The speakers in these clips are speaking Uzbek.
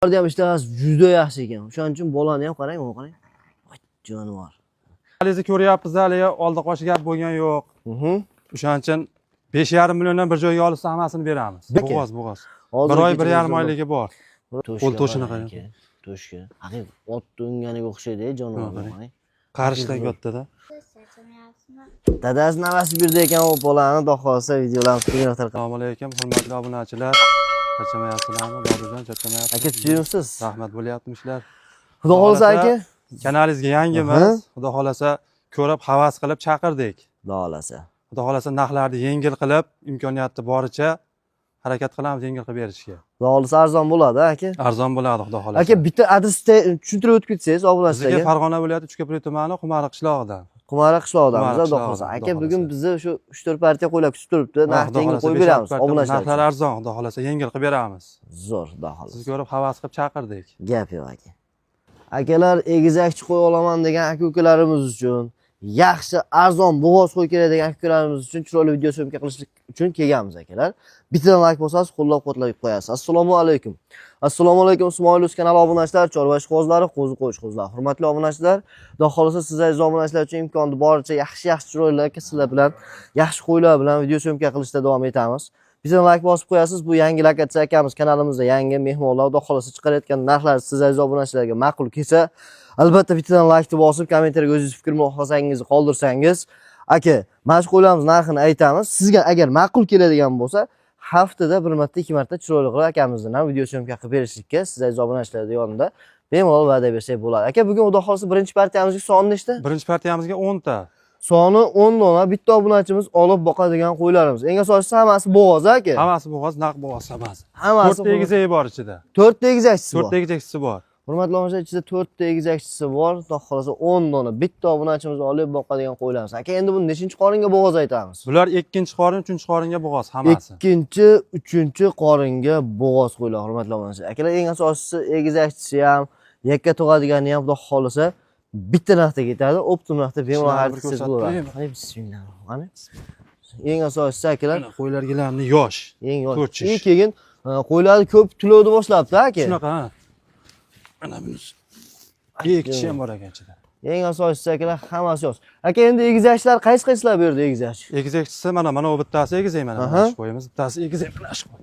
Ularda ham ishtahasi juda yaxshi ekan. O'shaning uchun bolani ham qarang, mana qarang. Voy, jonivor. Halizi ko'ryapmiz, hali oldi qo'shi gap bo'lgan yo'q. O'shaning uchun 5,5 milliondan bir joyga olsa hammasini beramiz. Bo'g'oz. Bir oy 1,5 oyligi bor. Qo'l to'shini qarang. To'shga. Haqiqat ot to'nganiga o'xshaydi, jonivor. Qarishdan katta-da. Dadasi navasi berdi ekan u bolani, xudo xolasa videolarimiz keyinroq tarqaladi. Assalomu alaykum, hurmatli obunachilar. Qachmayapsizlarmi? Boburjon, chatmayapsiz. Aka, tushunsiz? Rahmat bo'lyaptimilar. Xudo xolasa aka, kanalingizga yangimiz. Xudo xolasa ko'rib, havas qilib chaqirdik. xudo xolasa. Xudo xolasa narxlarni yengil qilib, imkoniyati boricha harakat qilamiz yengil qilib berishga. Xudo xolasa arzon bo'ladi aka. Arzon bo'ladi, xudo xolasa. Aka, bitta adresni tushuntirib o'tib ketsangiz obunachilarga. Bizga Farg'ona viloyati Uchko'prik tumani Qumariq qishlog'idan. Qumariq qishlog'idamiz, xudo xolasa. Aka, bugun bizni shu 3-4 partiya qo'ylab kutib turibdi. Narxni yengil qo'yib beramiz obunachilarga. Narxlar arzon, xudo xolasa yengil qilib beramiz. Zo'r, xudo xolasa. Siz ko'rib havas qilib chaqirdik. Gap yo'q aka. Akalar, egizakchi qo'y olaman degan aka-ukalarimiz uchun, yaxshi arzon bo'g'oz qo'y kerak degan aka-ukalarimiz uchun chiroyli video syomka qilish uchun kelganmiz akalar. Bittadan like bosasiz, qo'llab-quvvatlab qo'yasiz. Assalomu alaykum. Assalomu alaykum Ismoilus kanali obunachilar, chorva ishqibozlari, qo'zi qo'yish qozlar. Hurmatli obunachilar, xudo xolasa siz aziz obunachilar uchun imkonni boricha yaxshi chiroyli sizlar bilan, yaxshi qo'ylar bilan video syomka qilishda davom etamiz. Bittadan like bosib qo'yasiz. Bu yangi lokatsiya akamiz kanalimizda yangi mehmonlar, xudo xolasa chiqarayotgan narxlar siz aziz obunachilarga ma'qul kelsa, albatta bittadan like bosib, kommentariyaga o'zingiz fikr mulohazaangizni qoldirsangiz, aka, mana shu qo'ylarimiz narxini aytamiz. Sizga agar ma'qul keladigan bo'lsa, haftada bir marta, 2 marta chiroyli qilib akamizdan ham video syomka qilib berishlikka siz aziz obunachilarning yonida bemalol va'da bersak bo'ladi. Aka, bugun xudo xolasa birinchi partiyamizga soni nechta? Birinchi partiyamizga 10 ta. Soni 10 dona, bitta obunachimiz olib boqadigan qo'ylarimiz. Eng asosiysi hammasi bo'g'oz aka. Hammasi bo'g'oz, naq bo'g'oz hammasi. Hammasi 4 ta egizagi bor ichida. 4 ta egizakchisi bor. 4 ta egizakchisi bor. Hurmatli obunachilar, ichida 4 ta egizakchisi bor. Xudo xolasa 10 dona bitta obunachimiz olib boqadigan qo'ylarimiz. Aka, endi buni nechinchi qoringa bo'g'oz aytamiz? Bular 2-qorin, 3-qoringa bo'g'oz hammasi. 2-3-qoringa bo'g'oz qo'ylar, hurmatli obunachilar. Akalar, eng asosiysi egizakchisi ham, yakka tug'adigani ham xudo xolasa bitta narxda ketadi, optim narxda bemalol xarid bo'ladi. Hay bismillah. Mana eng asosiysi akalar, qo'ylargilarni yosh. Eng yosh. Keyin qo'ylarni ko'p tulovni boshlabdi aka. Shunaqa. Mana bunisi. 2 kishi ham bor ekan ichida. Eng asosiysi akalar hammasi yosh. Aka, endi egizakchilar qaysi-qaysilar bu yerda egizakchi? Egizakchisi mana bu bittasi egizak mana mana shu qo'yimiz, bittasi egizak mana shu qo'y.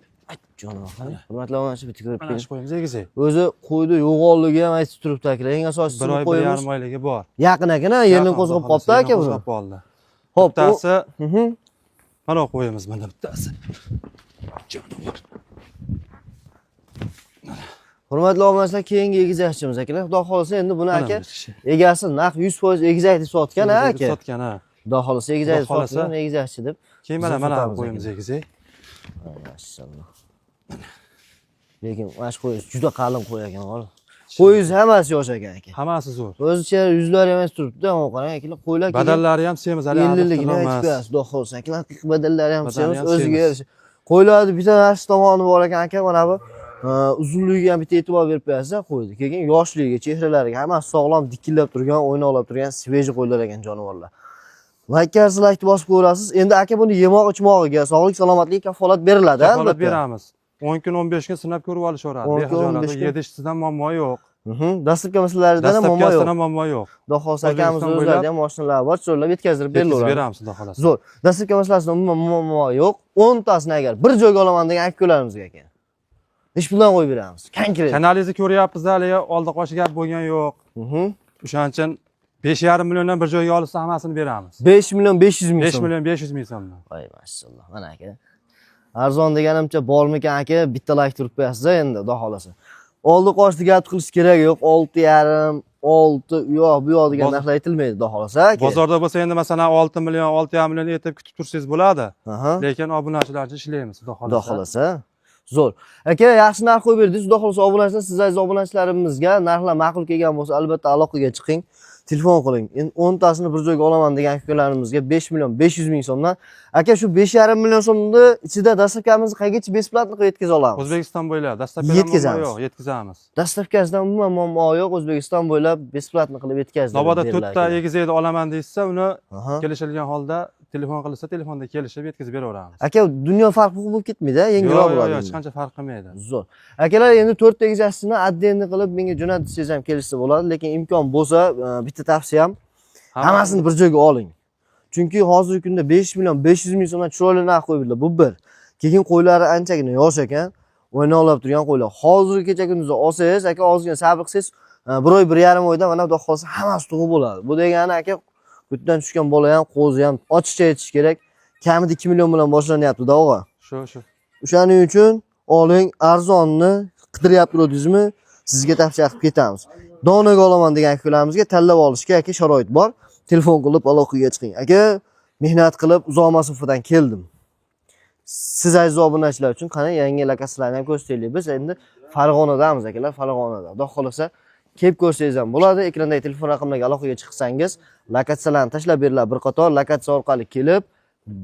Jonim, hurmatli obunachilar, bitta ko'rib Mana shu qo'yimiz egizak. O'zi qo'ydi yo'g'onligi ham aytib turibdi akalar. Eng asosiysi bir oy, qo'yimiz 1,5 oyligi bor. Yaqin akana, yerdan qo'zg'ab qopti aka buni. Qo'zg'ab qoldi. Xo'p, bittasi mana qo'yimiz mana bittasi. Jonivor. Hurmatli obunachilar, keyingi egizakchimiz akalar. Xudo xolasa endi buni aka egasi naq 100% egizak deb sotgan aka. Sotgan ha. Xudo xolasa egizak deb sotgan, egizakchi deb. Keyin mana qo'yimiz egizak. Maşallah. Lekin mana shu qo'y juda qalin qo'y ekan, ola. Qo'yingiz hammasi yosh ekan aka. Hammasi zo'r. O'zicha yuzlari ham turibdi, mana qarang akalar, qo'ylar badallari ham semiz hali. 50ligini aytib berasiz, xudo xolasa akalar, haqiqiy badallari ham semiz, o'ziga yarasha. Qo'ylarning bitta narsa tomoni bor ekan aka, mana bu uzunligiga ham bitta e'tibor berib berasiz qo'ydi. Keyin yoshligiga, chehralariga hammasi sog'lom, dikillab turgan, o'ynoqlab turgan sveji qo'ylar ekan jonivorlar. Like bosib ko'rasiz. Endi aka buni yemoq ichmog'iga, sog'lik salomatlik kafolat beriladi, albatta. Kafolat beramiz. 10 kun 15 kun sinab ko'rib olishaveradi. Behijolatda yedishdan muammo yo'q. Dastlabki masalalaridan ham muammo yo'q. Dastlabki muammo yo'q. Xudo xolasa akamiz o'zlarida ham mashinalar bor, chiroylab yetkazib berilaveradi. Beramiz, xudo xolasa. Zo'r. Dastlabki masalasida umuman muammo yo'q. 10 tasini agar bir joyga olaman degan aka-ukalarimizga ekan. Ish bilan qo'yib beramiz. Konkret. Kanalingizni ko'ryapsiz, hali oldi qo'shi gap bo'lgan yo'q. O'shaning uchun 5,5 milliondan bir joyga olsa hammasini beramiz. 5 million 500 ming so'm. 5 million 500 ming so'mdan. Voy maşallah. Mana aka. Arzon deganimcha bormikan aka, bitta like turib qo'yasiz endi, xudo xolasa. Oldi qo'shdi gap qilish kerak yo'q. 6,5, 6 u yoq, bu yoq degan narxlar aytilmaydi, xudo xolasa aka. Bozorda bo'lsa endi masalan 6 million, 6,5 million aytib kutib tursangiz bo'ladi. Lekin obunachilar uchun ishlaymiz, xudo xolasa. Xudo xolasa. Zo'r. Aka, yaxshi narx qo'yib berdingiz. Xudo xolasa obunachilar, siz aziz obunachilarimizga narxlar ma'qul kelgan bo'lsa, albatta aloqaga chiqing. Telefon qiling. Endi 10 tasini bir joyga olaman degan aka-ukalarimizga 5 million 500 ming so'mdan. Aka, shu 5,5 million so'mni ichida dastlabkamizni qaygacha besplatni qilib yetkazib olamiz? O'zbekiston bo'ylab dastlabki yo'q, yetkazamiz. Dastlabkasidan umuman muammo yo'q, O'zbekiston bo'ylab besplatni qilib yetkazdik. Navoda 4 ta egizakni olaman deysa, uni kelishilgan holda telefon qilsa telefonda kelishib yetkazib beraveramiz. Aka, dunyo farqi bo'lib ketmaydi, yengilroq bo'ladi. Yo'q, hech qancha farq qilmaydi. Zo'r. Akalar, endi 4 ta egizakchini addenni qilib menga jo'natsangiz ham kelishsa bo'ladi, lekin imkon bo'lsa, bitta tavsiyam hammasini bir joyga oling. Chunki hozirgi kunda 5 million 500 ming so'mdan chiroyli narx qo'yibdilar. Bu bir. Keyin qo'ylari anchagina yosh ekan, o'ynolab turgan qo'ylar. Hozirgi kecha kunduzda olsangiz, aka ozgina sabr qilsangiz, bir oy 1,5 oyda mana xudo xolsa hammasi tug'ib bo'ladi. Bu degani aka, ko'tdan tushgan bola ham, qo'zi ham ochiqcha aytish kerak. Kamida 2 million bilan boshlanyapti-da, o'g'a. Shu. O'shaning uchun oling, arzonni qidiryapti-dizmi? Sizga tavsiya qilib ketamiz. Donaga olaman degan akalarimizga tanlab olishga aka sharoit bor. Telefon qilib aloqaga chiqing. Aka, mehnat qilib uzoq masofadan keldim. Siz aziz obunachilar uchun qani yangi lokatsiyalarni ham ko'rsataylik. Biz endi Farg'onadamiz akalar, Farg'onada. Xudo xolasa kelib ko'rsangiz ham bo'ladi. Ekrandagi telefon raqamlariga aloqaga chiqsangiz, lokatsiyalarni tashlab beriladi. Bir qator lokatsiya orqali kelib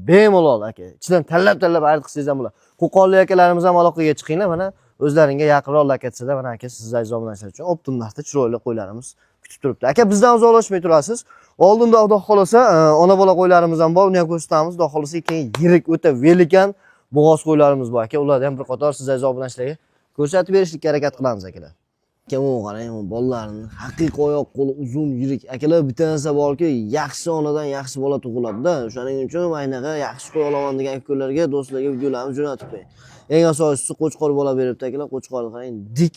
bemalol aka. Ichidan tanlab aytib qilsangiz ham bo'ladi. Qo'qonli akalarimiz ham aloqaga chiqinglar. Mana o'zlaringga yaqinroq lokatsiyada mana aka siz aziz obunachilar uchun optim narxda chiroyli qo'ylarimiz kutib turibdi. Aka, bizdan uzoqlashmay turasiz. Oldinda xudo xolasa ona bola qo'ylarimiz ham bor, uni ham ko'rsatamiz. Xudo xolasa keyin yirik o'ta velikan bo'g'oz qo'ylarimiz bor aka. Ularni ham bir qator siz aziz obunachilarga ko'rsatib berishga harakat qilamiz akalar. Kamon qarang, bolalarni haqiqiy oyoq qo'li uzun, yirik. Akalar, bitta narsa borki, yaxshi onadan yaxshi bola tug'iladi-da. O'shaning uchun maynaqa yaxshi qo'y olaman degan ukalarga, do'stlarga videolarni jo'natib qo'ying. Eng asosiysi qo'chqor bola beribdi akalar. Qo'chqorni qarang, dik,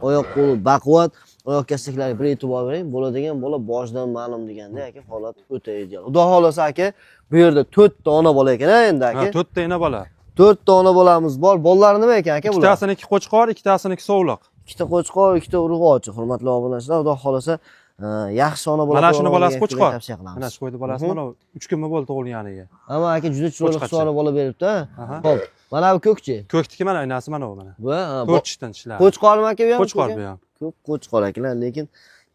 oyoq qo'li baquvvat, oyoq kastaklariga bir e'tibor bering. Bo'ladigan bola boshidan ma'lum deganda aka, holat o'ta ideal. Xudo xolasa aka, bu yerda 4 ta ona bola ekan endi aka. 4 ta ona bola. 4 ta ona bolamiz bor. Bolalar nima ekan aka bular? Ikkitasiniki qo'chqor, ikkitasiniki sovuliq. Ikkita qo'chqor, ikkita urg'ochi, hurmatli obunachilar. Xudo xolasa yaxshi ona bola. Mana shuni bolasi qo'chqor. Mana shu qo'ydi bolasi mana 3 kunmi bo'ldi tug'ilganiga. Ammo aka juda chiroyli hisobli bola beribdi. Xo'p, mana bu ko'kchi. Ko'kniki mana oynasi mana bu mana. Bu 4 ishdan ishladi. Qo'chqormi aka bu ham? Qo'chqor bu ham. Ko'p qo'chqor akalar, lekin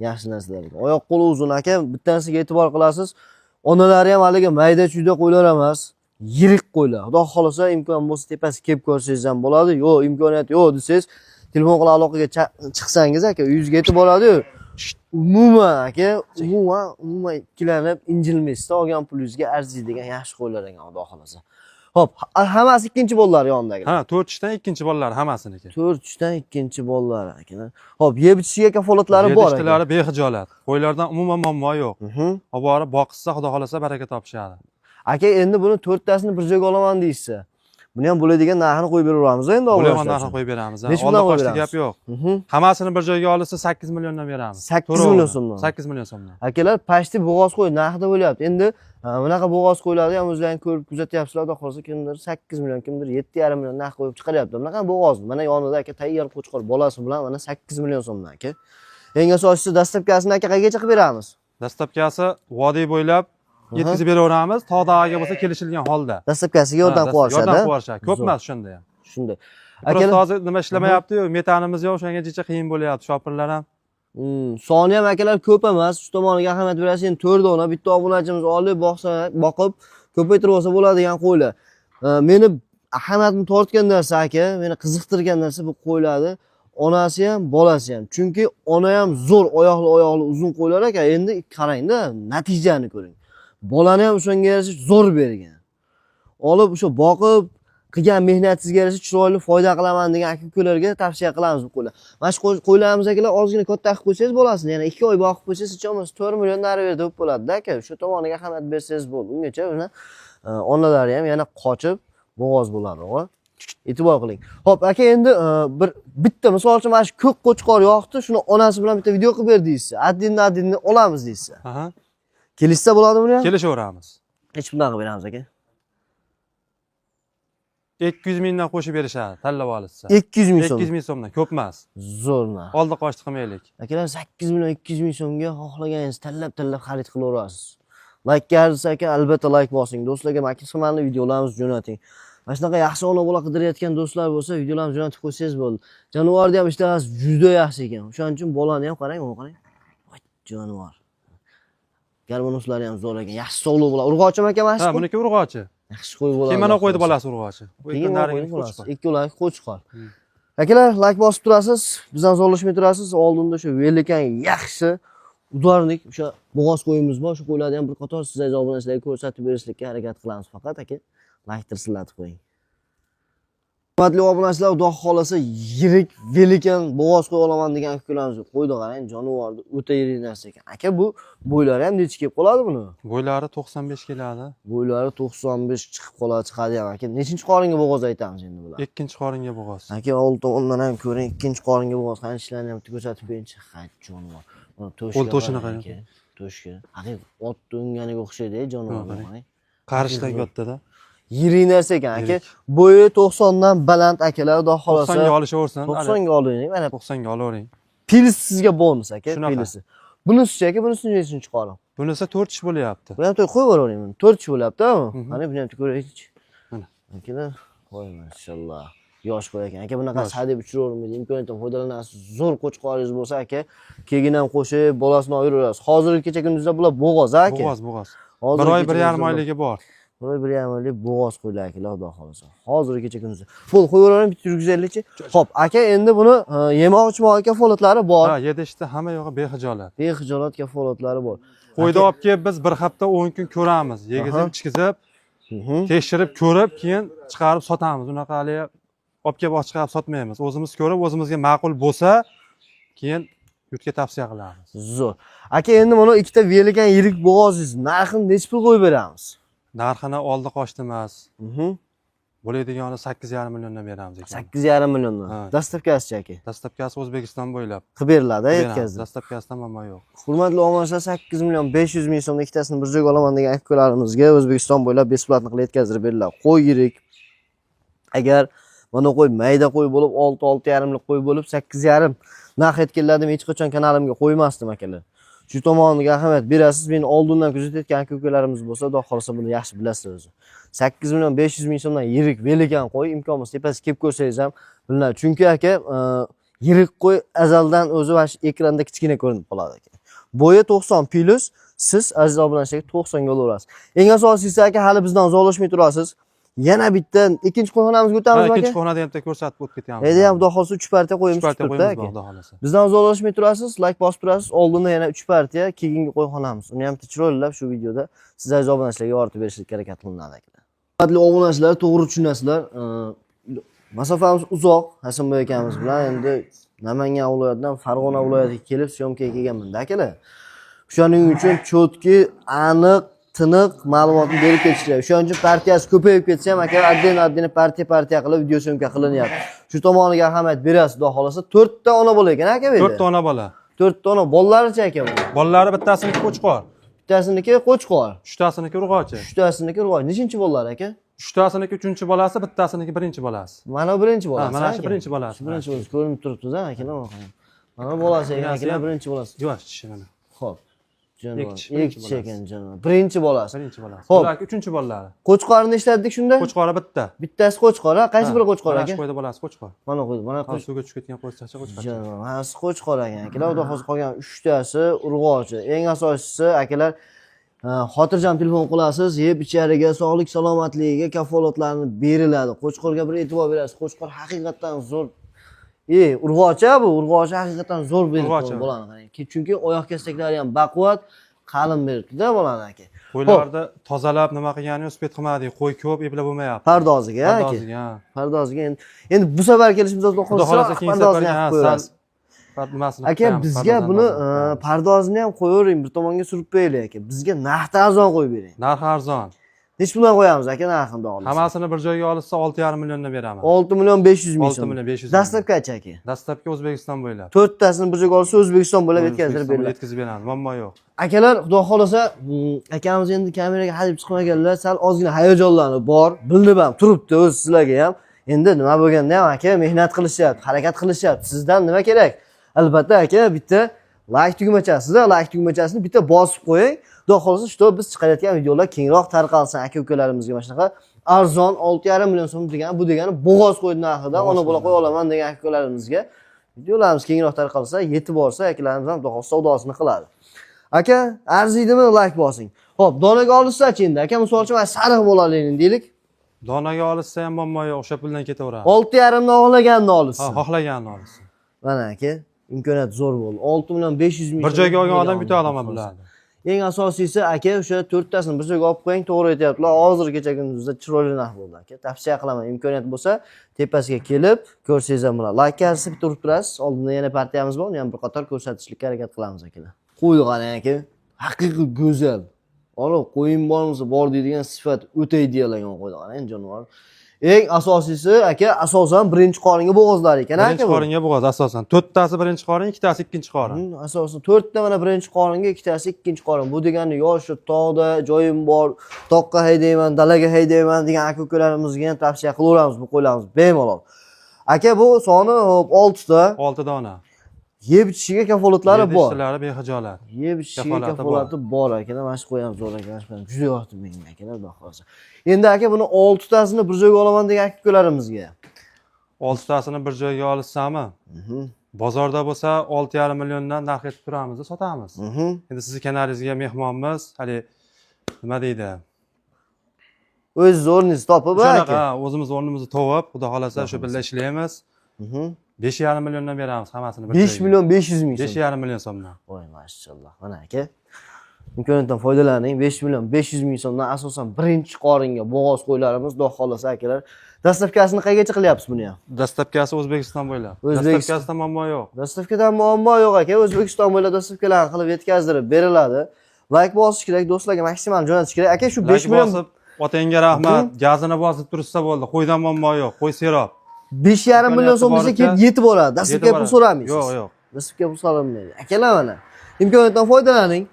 yaxshi narsalar. Oyoq qo'li uzun aka, bittanisiga e'tibor qilasiz. Onalari ham haligi mayda-chuyda qo'ylar emas, yirik qo'ylar. Xudo xolasa imkon bo'lsa tepasi kelib ko'rsangiz ham bo'ladi. Yo'q, imkoniyat yo'q desangiz, telefon qilib aloqaga chiqsangiz aka, uyingizga yetib boradi-yu. Umuman aka, umuman ikkilanib, injilmaysizda, olgan pulingizga arziydigan yaxshi qo'ylar ekan, xudo xolasa. Xo'p, hammasi ikkinchi bolalar yonidagilar. Ha, 4 ishdan ikkinchi bolalar hammasiniki. 4 ishdan ikkinchi bolalar akalar. Xo'p, yeb ichishga kafolatlari bor ekan. Yeb behijolat. Qo'ylardan umuman muammo yo'q. Oborib boqsa, xudo xolasa baraka topishadi. Aka, endi buni 4 tasini bir joyga olaman deysiz. Buni ham bo'ladigan narxini qo'yib beraveramiz endi obunachilar. Bo'ladigan narxini qo'yib beramiz. Oldi qo'shdi gap yo'q. Hammasini bir joyga olsa 8 milliondan beramiz. 8 million so'mdan. 8 million so'mdan. Akalar, pashti bo'g'oz qo'y narxida bo'lyapti. Endi bunaqa bo'g'oz qo'ylarni ham o'zlaringiz ko'rib kuzatyapsizlar, xudo xolasa kimdir 8 million, kimdir 7,5 million narx qo'yib chiqaryapti. Bunaqa bo'g'oz. Mana yonida aka tayyor qo'chqor bolasi bilan mana 8 million so'mdan aka. Eng asosiysi dastlabkasini aka qayergacha qilib beramiz? Dastlabkasi vodiy bo'ylab yetkazib beraveramiz, tog'dagi bo'lsa kelishilgan holda. Dastlabkasiga yordam qilishadi. Yordam qilishadi. Ko'p emas shunda ham. Shunday. Akalar hozir nima ishlamayapti-yu, metanimiz yo'q, o'shanga jicha qiyin bo'lyapti, shopirlar ham. Soni ham akalar ko'p emas. Shu tomoniga ahamiyat berasiz. Endi 4 dona bitta obunachimiz olib boqib ko'paytirib olsa bo'ladigan qo'ylar. Meni ahamiyatimni tortgan narsa aka, meni qiziqtirgan narsa bu qo'ylarni onasi ham, bolasi ham. Chunki ona ham zo'r oyoqli uzun qo'ylar aka. Endi qarang-da, natijani ko'ring. Bolani ham o'shanga yarasha zo'r bergan. Olib o'sha boqib qilgan mehnatingizga yarasha chiroyli foyda qilaman degan aka-ukalarga tavsiya qilamiz bu qo'ylar. Mana shu qo'ylarimiz akalar ozgina katta qilib qo'ysangiz bolasini, yana 2 oy boqib qo'ysangiz hech bo'lmasa 4 million narx berib deb bo'ladi-da aka. Shu tomoniga ahamiyat bersangiz bo'ldi. Ungacha uni onalari ham yana qochib bo'g'oz bo'ladi, o'g'il. E'tibor qiling. Xo'p, aka endi bitta misol uchun mana shu ko'k qo'chqor yoqdi, shuni onasi bilan bitta video qilib ber deysiz. Adinni olamiz deysiz. Aha. Kelishsa bo'ladimi ham? Kelishaveramiz. Hech bundan qilib beramiz aka. 200 mingdan qo'shib berishadi, tanlab olishsa. 200 ming so'm. 200 ming so'mdan, ko'p emas. Zo'r narx. Oldi qochdi qilmaylik. Akalar 8 million 200 ming so'mga xohlaganingiz tanlab xarid qilaverasiz. Like garsiz aka, albatta like bosing. Do'stlarga maksimalni videolarimizni jo'nating. Mana shunaqa yaxshi ona bola qidirayotgan do'stlar bo'lsa, videolarni jo'natib qo'ysangiz bo'ldi. Jonivorda ham ishtahasi juda yaxshi ekan. O'shaning uchun bolani ham qarang, mana qarang. Voy, jonivor. Garmonuslari ham zo'r ekan. Yaxshi sog'liq bo'ladi. Urg'ochimi aka mana shu? Ha, buniki urg'ochi. Yaxshi qo'y bo'ladi. Keyin mana qo'ydi bolasi urg'ochi. Keyin qo'ydi. Ikkovlari qo'chqor. Akalar, like bosib turasiz, bizdan zo'rlashmay turasiz. Oldinda shu velikan yaxshi Udarnik o'sha bo'g'oz qo'yimiz bor. Shu qo'ylarni ham bir qator siz aziz obunachilarga ko'rsatib berishlikka harakat qilamiz faqat aka. Like tirsillatib qo'ying. Hurmatli obunachilar, Xudo xolasa yirik, velikan bo'g'oz qo'y olaman degan ukalarimiz qo'ydi qarang, jonivorni o'ta yirik narsa ekan. Aka bu bo'ylari ham necha kelib qoladi buni? Bo'ylari 95 keladi. Bo'ylari 95 chiqib qoladi, chiqadi ham aka. Nechinchi qoringa bo'g'oz aytamiz endi bular? Ikkinchi qoringa bo'g'oz. Aka old tomondan ham ko'ring, ikkinchi qoringa bo'g'oz. Qani ishlarni ham ko'rsatib beringchi. Hay jonivor. Mana to'shga. Qo'l to'shini qarang. To'shga. Haqiqiy ot to'nganiga o'xshaydi, jonivor. Qarishdan katta-da. Yirik narsa ekan aka. Bo'yi 90 dan baland akalar, xudo xolasa. 90 ga olishaversin. 90 ga oling. Mana 90 ga olavering. Pils sizga bonus aka, Shunaqa. pilisi. Bunisi aka, bunisi nechinchi qorin? Bunisi 4 ish bo'lyapti. Bu ham to'y qo'yib yuboravering buni. 4 ish bo'lyapti-mi? Mana buni ham ko'raylik. Mana. Akalar, voy mashallah. Yosh qo'y ekan. Aka bunaqa sadib uchiravermaydi. Imkoniyatdan foydalanasiz. Zo'r qo'chqoringiz bo'lsa aka, keyin ham qo'shib, bolasini ayiraverasiz. Hozirgi kecha kunduzda bular bo'g'oz aka. Bo'g'oz. 1 oy 1,5 oyligi bor. 1,5 oylik bo'g'oz qo'ylar akalar, xudo xolasa. Hozirgi kecha kunduzda. Fol qo'yaveramiz, bitta yurgizaylikchi. Xo'p, aka endi buni yemoq-ichmoq kafolatlari bor. Ha, yedishda hamma yog'i behijolat. Behijolat kafolatlari bor. Qo'yni olib kelib biz bir hafta 10 kun ko'ramiz. Yegizib, ichkizib, tekshirib ko'rib, keyin chiqarib sotamiz. Unaqa hali olib kelib chiqarib sotmaymiz. O'zimiz ko'rib, o'zimizga ma'qul bo'lsa, keyin yurtga tavsiya qilamiz. Zo'r. Aka endi mana ikkita veligan yirik bo'g'ozingiz narxini necha pul qo'yib beramiz? Narxini oldi qochdi emas. Bo'ladiganini 8,5 milliondan beramiz ekan. 8,5 milliondan. Dastavkasi aka. Dastavkasi O'zbekiston bo'ylab. Qilib beriladi, yetkazdi. Dastavkasidan muammo yo'q. Hurmatli obunachilar, 8 million 500 ming so'mda ikkitasini bir joyga olaman degan akalarimizga O'zbekiston bo'ylab besplatni qilib yetkazdirib beriladi. Qo'y yirik. Agar mana qo'y mayda qo'y bo'lib 6-6,5 lik qo'y bo'lib 8,5 narx aytganlarim hech qachon kanalimga qo'ymasdim akalar. Shu tomoniga ahamiyat berasiz. Meni oldindan kuzatayotgan aka-ukalarimiz bo'lsa, xudo xolasa buni yaxshi bilasiz o'zi. 8 million 500 ming so'mdan yirik veligan qo'y imkon bo'lsa tepasiga kelib ko'rsangiz ham bilinadi. Chunki aka yirik qo'y azaldan o'zi va ekranda kichkina ko'rinib qoladi aka. Bo'yi 90 plus, siz aziz obunachilar 90 ga olaverasiz. Eng asosiysi aka, hali bizdan uzoqlashmay turasiz. Yana bitta ikkinchi qo'yxonamizga o'tamiz aka. Ikkinchi xo'nada ham ko'rsatib o'tib ketyapmiz. Endi ham xudo xolasa 3 partiya qo'yimiz turibdi aka. Bizdan uzoqlashmay turasiz, like bosib turasiz. Oldinda yana 3 partiya keyingi qo'yxonamiz. Uni ham chiroylab shu videoda siz aziz obunachilarga yoritib berishga harakat qilinadi aka. Hurmatli obunachilar, to'g'ri tushunasizlar. Masofamiz uzoq. Hasanboy akamiz bilan endi Namangan viloyatidan Farg'ona viloyatiga kelib syomkaga kelganman akalar. Shuning uchun cho'tki, aniq, tiniq ma'lumotni berib ketishlar. Shuning uchun partiyasi ko'payib ketsa ham aka adden partiya qilib video syomka qilinyapti. Shu tomoniga ahamiyat berasiz, xudo xolasa. 4 ta ona bola ekan aka bu yerda. 4 ta ona bola. 4 ta ona. Bolalarichi aka bu? Bolalari bittasiniki qo'chqor. Bittasiniki qo'chqor. 3tasiniki urg'ochi. 3tasiniki urg'ochi. Nechinchi bolalar aka? 3tasiniki 3-chi bolasi, bittasiniki 1-chi bolasi. Mana birinchi bolasi. Mana shu birinchi bolasi. Birinchi bolasi ko'rinib turibdi-da akalar. Mana bolasi ekan akalar, birinchi bolasi. Yosh tishi mana. Xo'p. Ikkinchi ekan janob. Birinchi bolasi. Birinchi bolasi. Xo'p. Ular 3-chi bolalari. Qo'chqorni ishladik shunda? Qo'chqori bitta. Bittasi qo'chqor, qaysi biri qo'chqor aka? Qo'yda bolasi qo'chqor. Mana qo'ydi, mana suvga tushib ketgan qo'chqorcha qo'chqor. Janob, hasi qo'chqor ekan akalar. Xudo xohlasa qolgan 3tasi urg'ochi. Eng asosiysi akalar xotirjam telefon qilasiz, yeb ichariga, sog'lik salomatligiga kafolatlarni beriladi. Qo'chqorga bir e'tibor berasiz. Qo'chqor haqiqatan zo'r. Urg'ochi bu, urg'ochi haqiqatan zo'r beribdi bolani qarang. Chunki oyoq kastaklari ham baquvvat, qalin beribdi-da bolani aka. Qo'ylarni tozalab nima qilgani uspet qilmadik. Qo'y ko'p eplab bo'lmayapti. Pardoziga aka. Pardoziga endi bu safar kelishimiz xudo xolasa pardoziga qo'yamiz. Aka bizga buni pardozini ham qo'yavering, bir tomonga surib qo'yaylik aka. Bizga narxdan arzon qo'yib bering. Narx arzon. Nech puldan qo'yamiz aka narxini olsa? Hammasini bir joyga olsa 6,5 milliondan beraman. 6 million 500 ming 6 million 500. Dastavkachi aka. Dastavka O'zbekiston bo'ylab. 4 tasini bir joyga olsa O'zbekiston bo'ylab yetkazdirib beriladi. Yetkazib beramiz, muammo yo'q. Akalar, xudo xolasa, akamiz endi kameraga hadeb chiqmaganlar, sal ozgina hayajonlanib bor, bilib ham turibdi o'z sizlarga ham. Endi nima bo'lganda ham aka mehnat qilishyapti, harakat qilishyapti. Sizdan nima kerak? Albatta aka, bitta like tugmachasida, like tugmachasini bitta bosib qo'ying. Xudo xolasa, shu biz chiqarayotgan videolar kengroq tarqalsin aka-ukalarimizga. Mana shunaqa arzon 6,5 million so'm degani, bu degani bo'g'oz qo'y narxida ona bola qo'y olaman degan aka-ukalarimizga videolarimiz kengroq tarqalsa, yetib borsa, akalarimiz ham xudo xolasa savdosini qiladi. Aka, arziydimi like bosing. Xo'p, donaga olishsa-chi endi aka, misol uchun sariq bo'laligini deylik. Donaga olishsa ham muammo yo'q, o'sha puldan ketaveradi. 6,5 dan xohlaganini olishsin. Ha, xohlaganini olishsin. Mana aka, imkoniyat zo'r bo'ldi. 6 million 500 ming. Bir joyga olgan odam bitta olaman bularni. Eng asosiysi aka o'sha 4 tasini bir joyga olib qo'ying, to'g'ri aytyaptilar. Hozir kecha kunduzda chiroyli narx bo'ldi aka. Tavsiya qilaman, imkoniyat bo'lsa tepasiga kelib ko'rsangiz ham bo'ladi. Like yozib bitta urib turasiz. Oldinda yana partiyamiz bor, uni ham bir qator ko'rsatishga harakat qilamiz akalar. Qo'yni qarang aka. Haqiqiy go'zal. Ana qo'yim bormisa bor deydigan sifat o'ta ideallangan qo'yni qarang jonivor. Eng asosiysi aka, asosan birinchi qoringa bo'g'ozlar ekan aka. Birinchi qoringa bo'g'oz asosan. 4 tasi birinchi qorin, 2 tasi ikkinchi qorin. Asosan 4 ta mana birinchi qoringa, 2 tasi ikkinchi qorin. Bu degani yoshi tog'da joyim bor, toqqa haydayman, dalaga haydayman degan aka-ukalarimizga ham tavsiya qilaveramiz bu qo'ylarimiz bemalol. Aka bu soni 6 ta. 6 dona. Yeb ichishiga kafolatlari bor. Ishlari behijolat. Yeb ichishiga kafolati bor akalar. Mana shu qo'yamiz zo'r aka. Juda yoqdi menga akalar, xudo xolasa. Endi aka buni 6 tasini bir joyga olaman degan aka-ukalarimizga. 6 tasini bir joyga olsami? Bozorda bo'lsa 6,5 milliondan narx etib turamiz, sotamiz. Endi sizni kanalingizga mehmonmiz, hali nima deydi? O'z o'rningizni topib aka. O'zimiz o'rnimizni topib, xudo xolasa shu birga ishlaymiz. 5,5 milliondan beramiz hammasini bir joyga. 5 million 500 ming so'm. 5,5 million so'mdan. Voy mashallah. Mana aka. Imkoniyatdan foydalaning. 5 million 500 ming so'mdan asosan birinchi qoringa bo'g'oz qo'ylarimiz, xudo xolasa akalar. Dastavkasini qayergacha qilyapsiz buni ham? Dastavkasi O'zbekiston bo'ylab. Dastavkasida muammo yo'q. Dastavkadan muammo yo'q aka. O'zbekiston bo'ylab dastavkalarni qilib yetkazdirib beriladi. Like bosish kerak, do'stlarga maksimal jo'natish kerak. Aka shu 5 million otangga rahmat. Gazini bosib tursa bo'ldi. Qo'ydan muammo yo'q. Qo'y serob. 5,5 million so'm desa kelib yetib boradi. Dastavka pul so'ramaysiz. Yo'q. Dastavka pul so'ramaydi. Akalar mana. Imkoniyatdan foydalaning.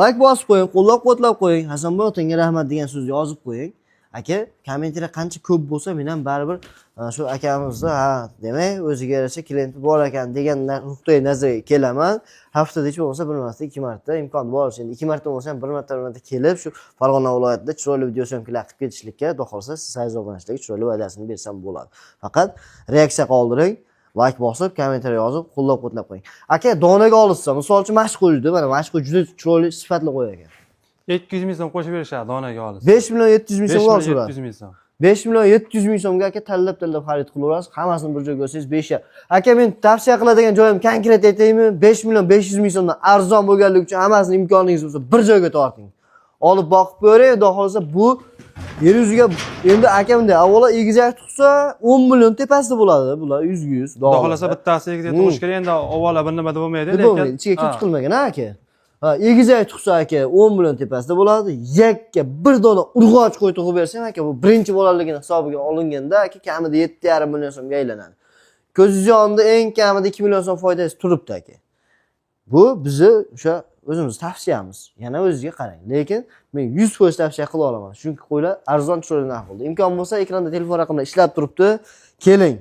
Like bosib qo'ying, qo'llab-quvvatlab qo'ying. Hasanboy otangga rahmat degan so'zni yozib qo'ying. Aka, kommentariya qancha ko'p bo'lsa, men ham baribir shu akamizni, demak, o'ziga yarasha klienti bor ekan degan nuqtai nazarga kelaman. Haftada hech bo'lmasa bir marta, 2 marta imkon boricha, endi 2 marta bo'lsa ham bir marta kelib, shu Farg'ona viloyatida chiroyli video syomkalar qilib ketishlikka, xudo xolasa, siz sayz obunachlarga chiroyli va'dasini bersam bo'ladi. Faqat reaksiya qoldiring. Like bosib, kommentariya yozib, qo'llab-quvvatlab qo'ying. Aka, donaga olsa, misol uchun mashq qo'ydi. Mana mashq qo'y juda chiroyli, sifatli qo'y ekan. 200 ming so'm qo'shib berishadi donaga olsa. 5 million 700 ming so'm olsa. 700 ming so'm. 5 million 700 ming so'mga aka tanlab xarid qilaverasiz. Hammasini bir joyga olsangiz 5 ya. Aka, men tavsiya qiladigan joyim konkret aytaymi? 5 million 500 ming so'mdan arzon bo'lganligi uchun hammasini imkoningiz bo'lsa bir joyga torting. Olib boqib ko'ring, xudo xolasa bu yer yuziga endi aka bunday avvalo egizak tug'sa 10 million tepasida bo'ladi. Bular 100 xudo xolasa bittasi egizak tug'ish kerak, endi avvalo bir nima bo'lmaydi, lekin ichiga kut qilmagan aka. Egizak tug'sa aka 10 million tepasida bo'ladi. Yakka bir dona urg'och qo'y tug'ib bersam aka bu birinchi bolaligini hisobiga olinganda aka kamida 7,5 million so'mga aylanadi. Ko'zingiz yonida eng kamida 2 million so'm foydasi turibdi aka. Bu bizni o'sha o'zimiz tavsiyamiz. Yana o'zingizga qarang. Lekin men 100% tavsiya qila olaman. Chunki qo'ylar arzon chiroyli narx bo'ldi. Imkon bo'lsa ekranda telefon raqamlar ishlab turibdi. Keling.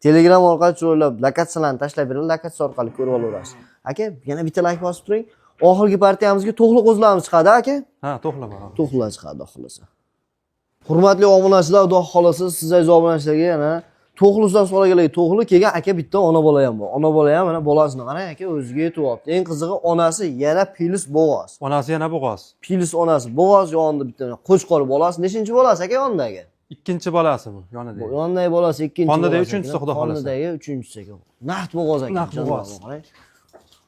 Telegram orqali chiroylab lokatsiyalarni tashlab bering, lokatsiya orqali ko'rib olaverasiz. Aka, yana bitta like bosib turing. Oxirgi partiyamizga to'xli qo'zlarimiz chiqadi aka. To'xla bor. To'xlar chiqadi, xudo xolasa. Hurmatli obunachilar, xudo xolasa siz obunachilarga yana to'xlusidan so'raganlar to'xli kelgan aka bitta ona bola ham bor. Ona bola ham mana bolasini qarang aka o'ziga yetyapti. Eng qizig'i onasi yana pilis bo'g'oz. Onasi yana bo'g'oz. Pilis onasi bo'g'oz yonida bitta qo'chqor bolasi. Nechinchi bolasi aka yonidagi? Ikkinchi bolasi bu yonidagi. Yonidagi bolasi ikkinchi. Xonadagi uchinchisi xudo xolasa. Xonadagi uchinchisi aka. Naqd bo'g'oz aka. Naqd bo'g'oz.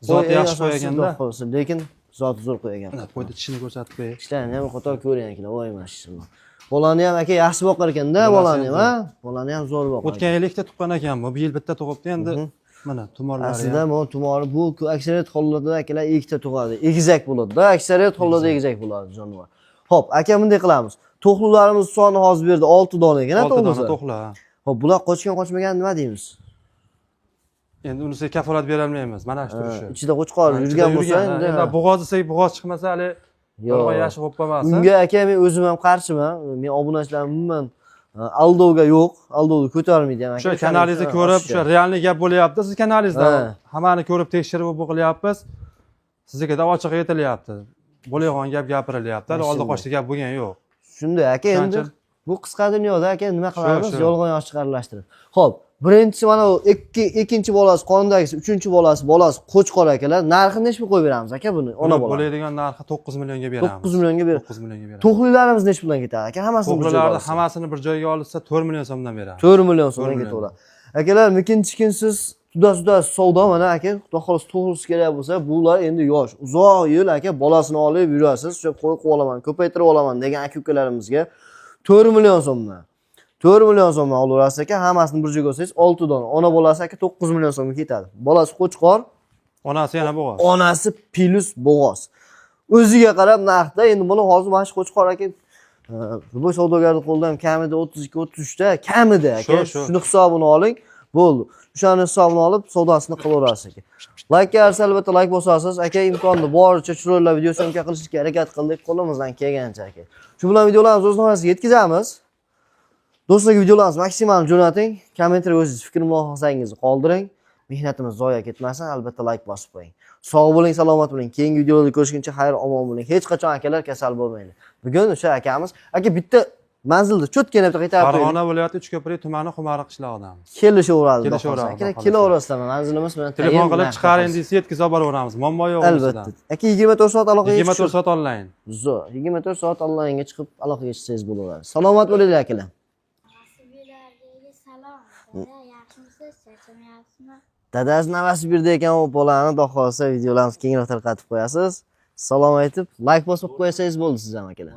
Zot yaxshi qo'yganda, lekin zot zo'r qo'ygan. Qo'yda tishini ko'rsatib qo'y. Ishlarini ham qator ko'ring akalar, voy mashallah. Bolani ham aka yaxshi boqar ekanda, bolani ham, ha? Bolani ham zo'r boqar. O'tgan yil ikkita tuqqan ekan, bu yil bitta tug'ibdi, endi mana tumorlari. Aslida bu tumori bu aksariyat hollarda akalar ikkita tug'adi. Egizak bo'ladi-da, aksariyat hollarda egizak bo'ladi jonivor. Xo'p, aka bunday qilamiz. To'xlularimiz soni hozir berdi 6 dona ekan, to'g'rimi? 6 dona to'xla. Xo'p, bular qochgan nima deymiz? Endi unisiga kafolat bera olmaymiz. Mana shu turishi. Ichida qo'chqor yurgan bo'lsa, endi bo'g'oz desak, bo'g'oz chiqmasa hali yo'q, yaxshi bo'lib qolmasin. Unga aka men o'zim ham qarshiman. Men obunachilarim umuman aldovga yo'q, aldovni ko'tarmaydi ham aka. O'sha kanalingizni ko'rib, o'sha realniy gap bo'lyapti. Siz kanalingizda hammani ko'rib tekshirib bu qilyapmiz. Sizga da ochiq aytilyapti. Bo'layotgan gap gapirilyapti. Oldi qochdi gap bo'lgan yo'q. Shunday aka, endi bu qisqa dunyoda aka nima qilamiz? Yolg'on yoshchiq aralashtirib. Xo'p, birinchisi mana ikkinchi bolasi, qonundagisi, uchinchi bolasi qo'chqor akalar. Narxini nechga qo'yib beramiz aka buni? Ona bola. Bo'ladigan narxi 9 millionga beramiz. 9 millionga beramiz. 9 millionga beramiz. To'xlilarimiz nech puldan ketadi aka? Hammasini bir joyga olsa 4 million so'mdan beramiz. 4 million so'mdan ketaveradi. Akalar, mikin-chikinsiz Juda savdo mana aka, xudo xolos to'g'risi kerak bo'lsa, bular endi yosh, uzoq yil aka bolasini olib yurasiz, o'sha qo'y olaman, ko'paytirib olaman degan aka-ukalarimizga 4 million so'mdan 4 million so'mdan olaverasiz aka, hammasini bir joyga olsangiz 6 dona. Ona bolasi aka 9 million so'mga ketadi. Bolasi qo'chqor, Onasi yana bo'g'oz. onasi plus bo'g'oz. O'ziga qarab narxda endi buni hozir mana shu qo'chqor aka bu savdogarning qo'lida ham kamida 32-33 ta, kamida aka. Shuni hisobini oling. Bo'ldi. O'shani hisobini olib savdosini qilaverasiz aka. Like yarsa albatta like bosasiz. Aka imkonni boricha chiroyli video syomka qilishga harakat qildik qo'limizdan kelgancha aka. Shu bilan videolarimizni o'z nihoyasiga yetkazamiz. Do'stlarga videolarimizni maksimal jo'nating. Kommentariy o'zingiz fikr mulohazaangizni qoldiring. Mehnatimiz zoya ketmasin, albatta like bosib qo'ying. Sog' bo'ling, salomat bo'ling. Keyingi videolarda ko'rishguncha xayr omon bo'ling. Hech qachon akalar kasal bo'lmaydi. Bugun o'sha akamiz aka bitta manzilda cho'tkina bitta qaytarib qo'ydik. Farg'ona viloyati Uchko'prik tumani Xumariq qishlog'idamiz. Kelishaveradi. Kelishaveradi. Kelaverasizlar manzilimiz bilan. Telefon qilib chiqaring desa yetkazib boraveramiz. Muammo yo'q. Albatta. Aka 24 soat aloqaga 24 soat onlayn. Zo'r. 24 soat onlaynga chiqib aloqaga chiqsangiz bo'laveradi. Salomat bo'linglar akalar. Salom. Dada, yaxshimisiz? Charchamayapsizmi? Dadasi navasi berdi ekan u bolani, xudo xolsa videolarimizni kengroq tarqatib qo'yasiz. Salom aytib, like bosib qo'ysangiz bo'ldi siz ham akalar.